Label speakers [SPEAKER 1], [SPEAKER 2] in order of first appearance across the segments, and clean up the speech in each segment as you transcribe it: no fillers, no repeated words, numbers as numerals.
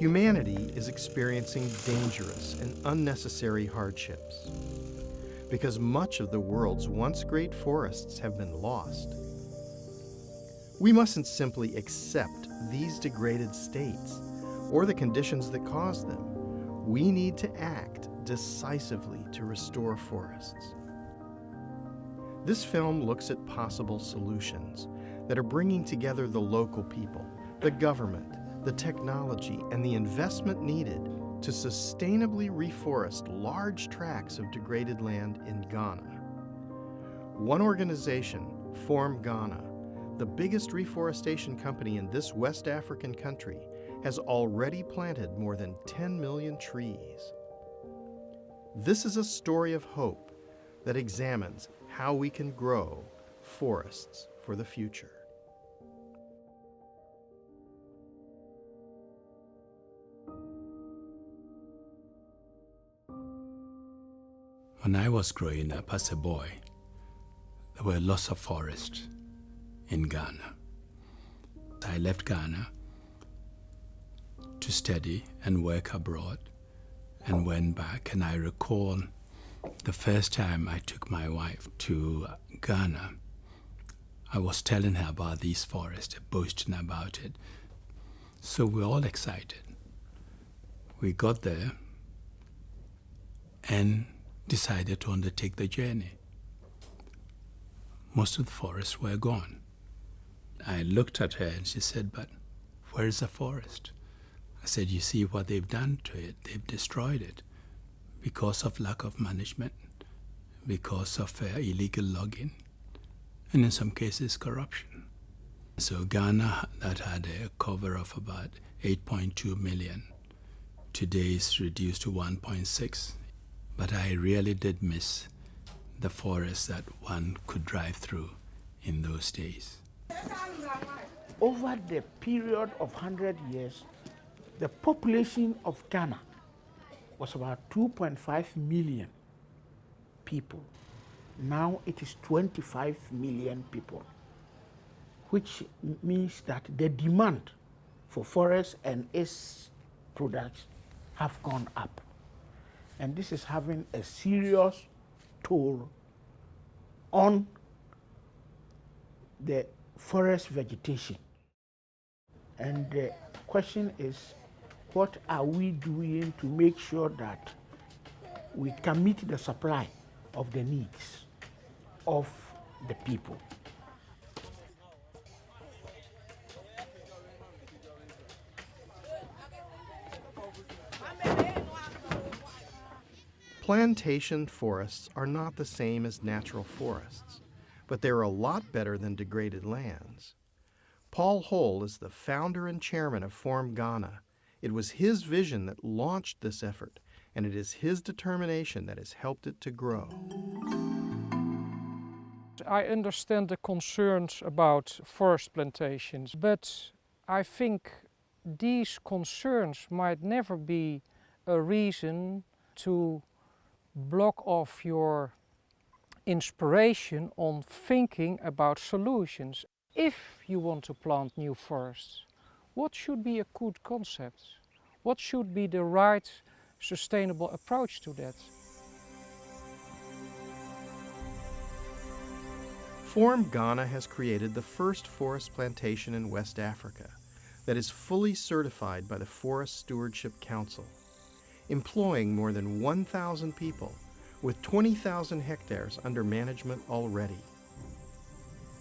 [SPEAKER 1] Humanity is experiencing dangerous and unnecessary hardships because much of the world's once great forests have been lost. We mustn't simply accept these degraded states or the conditions that cause them. We need to act decisively to restore forests. This film looks at possible solutions that are bringing together the local people, the government, the technology, and the investment needed to sustainably reforest large tracts of degraded land in Ghana. One organization, Form Ghana, the biggest reforestation company in this West African country, has already planted more than 10 million trees. This is a story of hope that examines how we can grow forests for the future.
[SPEAKER 2] When I was growing up as a boy, there were lots of forests in Ghana. I left Ghana to study and work abroad and went back, and I recall the first time I took my wife to Ghana, I was telling her about these forests, boasting about it. So we were all excited. We got there and decided to undertake the journey. Most of the forests were gone. I looked at her and she said, "But where is the forest?" I said, "You see what they've done to it? They've destroyed it because of lack of management, because of illegal logging, and in some cases corruption." So Ghana, that had a cover of about 8.2 million, today is reduced to 1.6. But I really did miss the forest that one could drive through in those days.
[SPEAKER 3] Over the period of 100 years, the population of Ghana was about 2.5 million people. Now it is 25 million people, which means that the demand for forests and its products have gone up. And this is having a serious toll on the forest vegetation. And the question is, what are we doing to make sure that we can meet the supply of the needs of the people?
[SPEAKER 1] Plantation forests are not the same as natural forests, but they're a lot better than degraded lands. Paul Hole is the founder and chairman of Form Ghana. It was his vision that launched this effort, and it is his determination that has helped it to grow.
[SPEAKER 4] I understand the concerns about forest plantations, but I think these concerns might never be a reason to block off your inspiration on thinking about solutions. If you want to plant new forests, what should be a good concept? What should be the right sustainable approach to that?
[SPEAKER 1] Form Ghana has created the first forest plantation in West Africa that is fully certified by the Forest Stewardship Council, employing more than 1,000 people with 20,000 hectares under management already.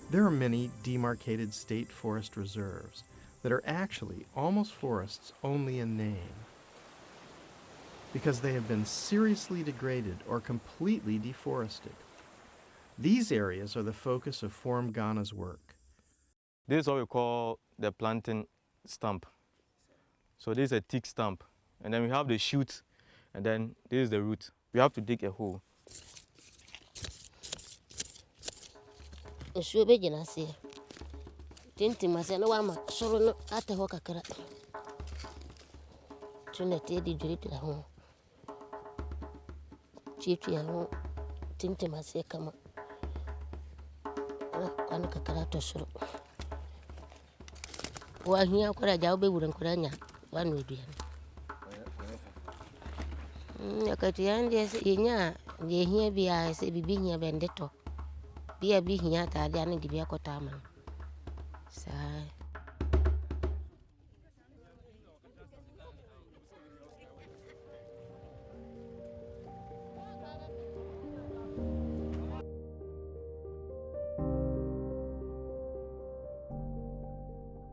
[SPEAKER 1] There are many demarcated state forest reserves that are actually almost forests only in name, because they have been seriously degraded or completely deforested. These areas are the focus of Form Ghana's work.
[SPEAKER 5] This is what we call the planting stump. So this is a thick stump, and then we have the shoot, and then this is the root. We have to dig a hole.
[SPEAKER 6] Yakatian, yes, Inya, ye here be I say be being here bendeto. Be a be here at Adian in the Biacotaman. Sigh.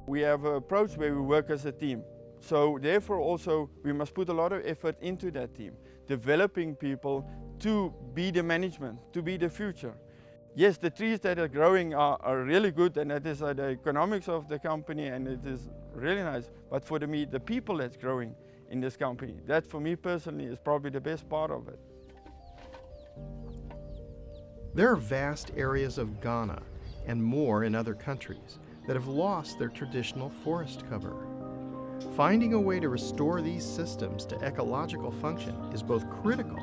[SPEAKER 7] We have an approach where we work as a team. So therefore also we must put a lot of effort into that team, developing people to be the management, to be the future. Yes, the trees that are growing are really good, and that is the economics of the company, and it is really nice. But for me, the people that's growing in this company, that for me personally is probably the best part of it.
[SPEAKER 1] There are vast areas of Ghana and more in other countries that have lost their traditional forest cover. Finding a way to restore these systems to ecological function is both critical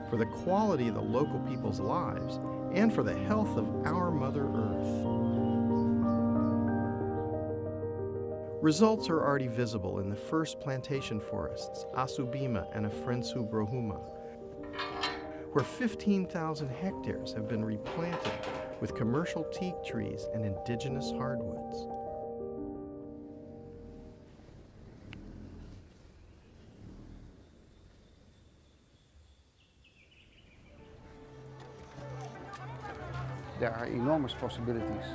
[SPEAKER 1] for the quality of the local people's lives and for the health of our Mother Earth. Results are already visible in the first plantation forests, Asubima and Afrensu Brohuma, where 15,000 hectares have been replanted with commercial teak trees and indigenous hardwoods.
[SPEAKER 8] There are enormous possibilities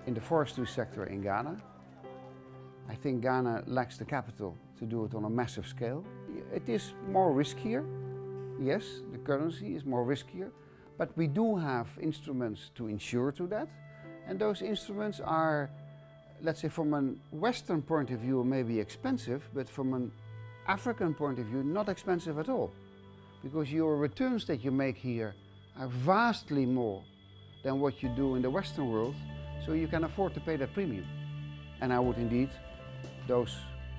[SPEAKER 8] in the forestry sector in Ghana. I think Ghana lacks the capital to do it on a massive scale. It is more riskier. Yes, the currency is more riskier, but we do have instruments to insure to that. And those instruments are, let's say, from a Western point of view, maybe expensive, but from an African point of view, not expensive at all. Because your returns that you make here are vastly more than what you do in the Western world, so you can afford to pay that premium. And I would indeed, those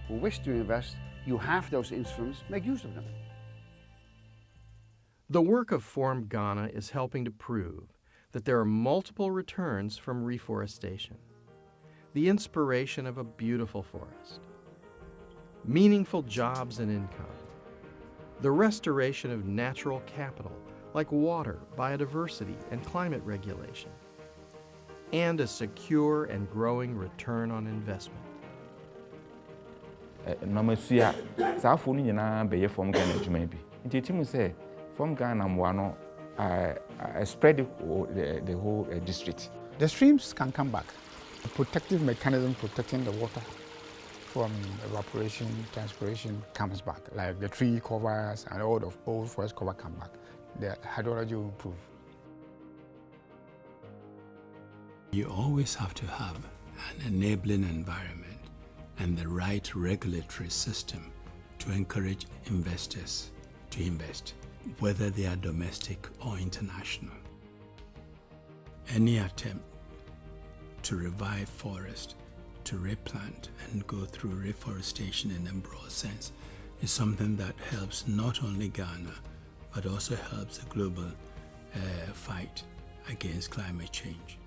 [SPEAKER 8] who wish to invest, you have those instruments, make use of them.
[SPEAKER 1] The work of Form Ghana is helping to prove that there are multiple returns from reforestation. The inspiration of a beautiful forest, meaningful jobs and income, the restoration of natural capital like water, biodiversity, and climate regulation, and a secure and growing return on investment.
[SPEAKER 9] Namasia, Safuni and Bay from Ghana, maybe. It say, from Ghana, Mwano, I spread the whole district.
[SPEAKER 3] The streams can come back. A protective mechanism protecting the water from evaporation, transpiration comes back. Like the tree covers and all the old forest cover come back. The hydrology will improve.
[SPEAKER 2] You always have to have an enabling environment and the right regulatory system to encourage investors to invest, whether they are domestic or international. Any attempt to revive forest, to replant and go through reforestation in a broad sense is something that helps not only Ghana, but also helps the global fight against climate change.